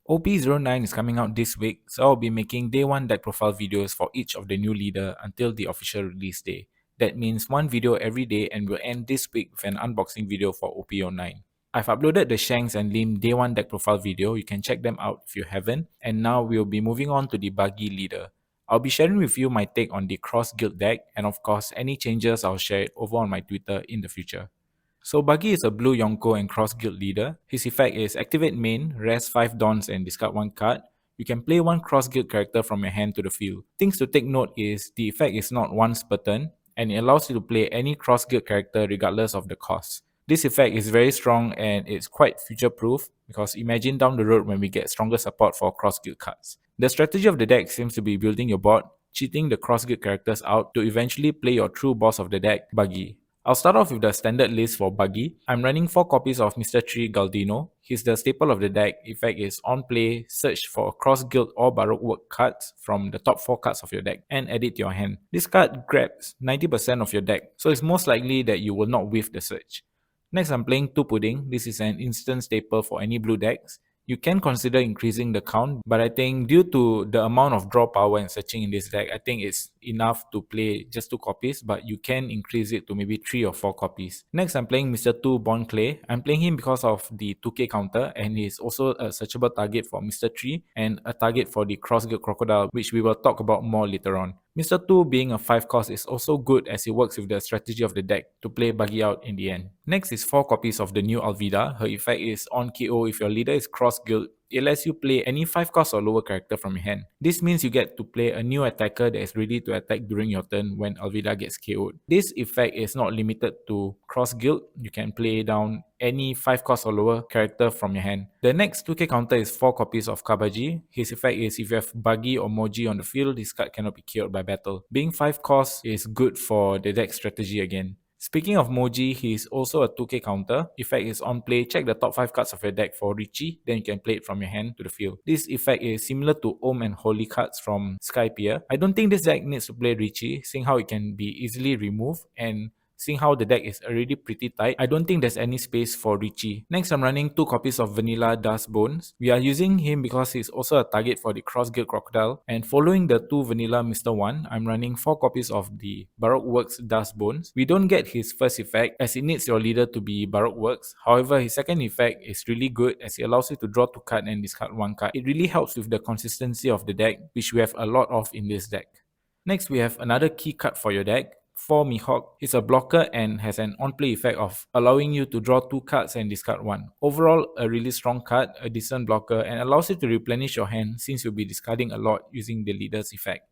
OP09 is coming out this week, so I'll be making day 1 deck profile videos for each of the new leader until the official release day. That means one video every day and will end this week with an unboxing video for OP09. I've uploaded the Shanks and Lim day 1 deck profile video, you can check them out if you haven't, and now we'll be moving on to the Buggy leader. I'll be sharing with you my take on the cross guild deck, and of course any changes I'll share it over on my Twitter in the future. So Buggy is a blue Yonko and cross guild leader. His effect is activate main, rest 5 dons and discard 1 card. You can play 1 cross guild character from your hand to the field. Things to take note is the effect is not once per turn and it allows you to play any cross guild character regardless of the cost. This effect is very strong and it's quite future proof because imagine down the road when we get stronger support for cross guild cards. The strategy of the deck seems to be building your board, cheating the cross guild characters out to eventually play your true boss of the deck, Buggy. I'll start off with the standard list for Buggy. I'm running 4 copies of Mr. Tree Galdino. He's the staple of the deck. Effect is on play, search for cross guild or Baroque work cards from the top 4 cards of your deck and add it to your hand. This card grabs 90% of your deck, so it's most likely that you will not whiff the search. Next, I'm playing 2 Pudding. This is an instant staple for any blue decks. You can consider increasing the count, but I think due to the amount of draw power and searching in this deck, I think it's enough to play just 2 copies, but you can increase it to maybe 3 or 4 copies. Next, I'm playing Mr. 2 Bond Clay. I'm playing him because of the 2k counter, and he's also a searchable target for Mr. 3 and a target for the Cross Guild Crocodile, which we will talk about more later on. Mr. 2 being a 5 cost is also good as it works with the strategy of the deck to play Buggy out in the end. Next is 4 copies of the new Alvida. Her effect is on KO if your leader is cross guild. It lets you play any 5 cost or lower character from your hand. This means you get to play a new attacker that is ready to attack during your turn when Alvida gets KO'd. This effect is not limited to cross guild. You can play down any 5 cost or lower character from your hand. The next 2k counter is 4 copies of Kabaji. His effect is if you have Buggy or Moji on the field, this card cannot be killed by battle. Being 5 cost is good for the deck strategy again. Speaking of Moji, he is also a 2k counter. Effect is on play, check the top 5 cards of your deck for Richie, then you can play it from your hand to the field. This effect is similar to Ohm and Holy cards from Skypiea. I don't think this deck needs to play Richie, seeing how it can be easily removed, and seeing how the deck is already pretty tight, I don't think there's any space for Richie. Next, I'm running 2 copies of Vanilla Dust Bones. We are using him because he's also a target for the Cross Guild Crocodile. And following the 2 Vanilla Mr. 1, I'm running 4 copies of the Baroque Works Dust Bones. We don't get his first effect as it needs your leader to be Baroque Works. However, his second effect is really good as it allows you to draw 2 cards and discard 1 card. It really helps with the consistency of the deck, which we have a lot of in this deck. Next, we have another key card for your deck. 4 Mihawk is a blocker and has an on-play effect of allowing you to draw 2 cards and discard 1. Overall, a really strong card, a decent blocker, and allows you to replenish your hand since you'll be discarding a lot using the leader's effect.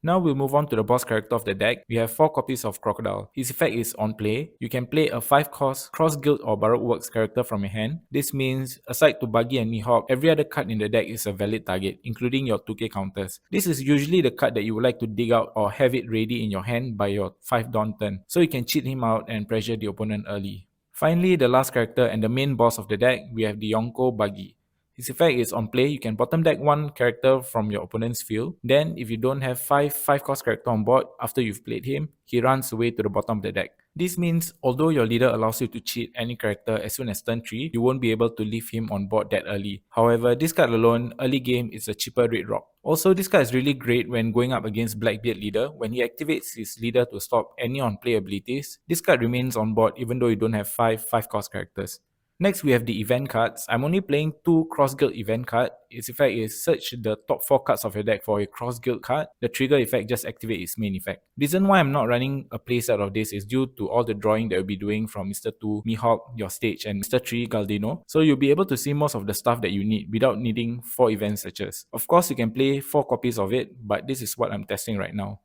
Now we'll move on to the boss character of the deck. We have 4 copies of Crocodile. His effect is on play. You can play a 5 cost Cross Guild or Baroque Works character from your hand. This means, aside to Buggy and Mihawk, every other card in the deck is a valid target, including your 2k counters. This is usually the card that you would like to dig out or have it ready in your hand by your 5 dawn turn, so you can cheat him out and pressure the opponent early. Finally, the last character and the main boss of the deck, we have the Yonko Buggy. His effect is on play, you can bottom deck 1 character from your opponent's field. Then, if you don't have 5 cost character on board after you've played him, he runs away to the bottom of the deck. This means, although your leader allows you to cheat any character as soon as turn 3, you won't be able to leave him on board that early. However, this card alone, early game, is a cheaper red rock. Also, this card is really great when going up against Blackbeard leader. When he activates his leader to stop any on-play abilities, this card remains on board even though you don't have 5 cost characters. Next, we have the event cards. I'm only playing 2 Cross Guild event card. Its effect is search the top 4 cards of your deck for a Cross Guild card. The trigger effect just activates its main effect. Reason why I'm not running a playset of this is due to all the drawing that we'll be doing from Mr. 2, Mihawk, your stage, and Mr. 3, Galdino. So you'll be able to see most of the stuff that you need without needing 4 event searches. Of course, you can play 4 copies of it, but this is what I'm testing right now.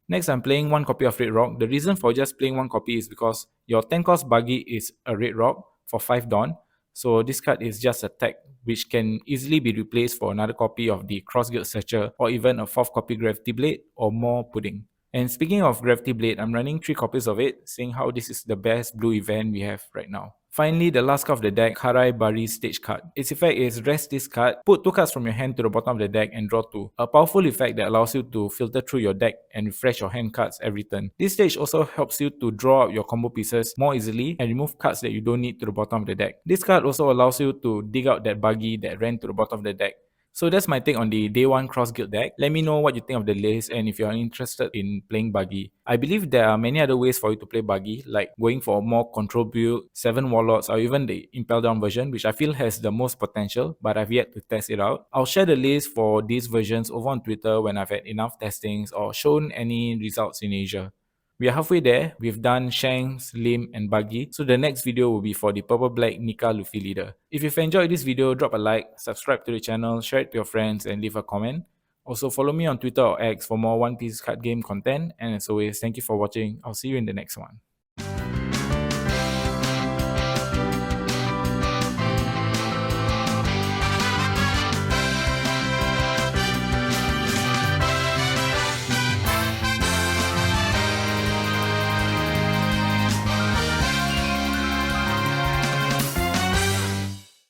Next, I'm playing 1 copy of Red Rock. The reason for just playing 1 copy is because your 10 cost Buggy is a Red Rock for 5 Dawn. So this card is just a tag which can easily be replaced for another copy of the Cross Guild Searcher or even a 4th copy Gravity Blade or more Pudding. And speaking of Gravity Blade, I'm running 3 copies of it, seeing how this is the best blue event we have right now. Finally, the last card of the deck, Harai Bari's stage card. Its effect is rest this card, put 2 cards from your hand to the bottom of the deck and draw 2. A powerful effect that allows you to filter through your deck and refresh your hand cards every turn. This stage also helps you to draw out your combo pieces more easily and remove cards that you don't need to the bottom of the deck. This card also allows you to dig out that Buggy that ran to the bottom of the deck. So that's my take on the day one cross guild deck. Let me know what you think of the list and if you're interested in playing Buggy. I believe there are many other ways for you to play Buggy, like going for a more control build, 7 warlords, or even the Impel Down version, which I feel has the most potential, but I've yet to test it out. I'll share the list for these versions over on Twitter when I've had enough testings or shown any results in Asia. We are halfway there. We've done Shanks, Lim, and Buggy. So the next video will be for the Purple Black Nika Luffy leader. If you've enjoyed this video, drop a like, subscribe to the channel, share it to your friends, and leave a comment. Also follow me on Twitter or X for more One Piece card game content. And as always, thank you for watching. I'll see you in the next one.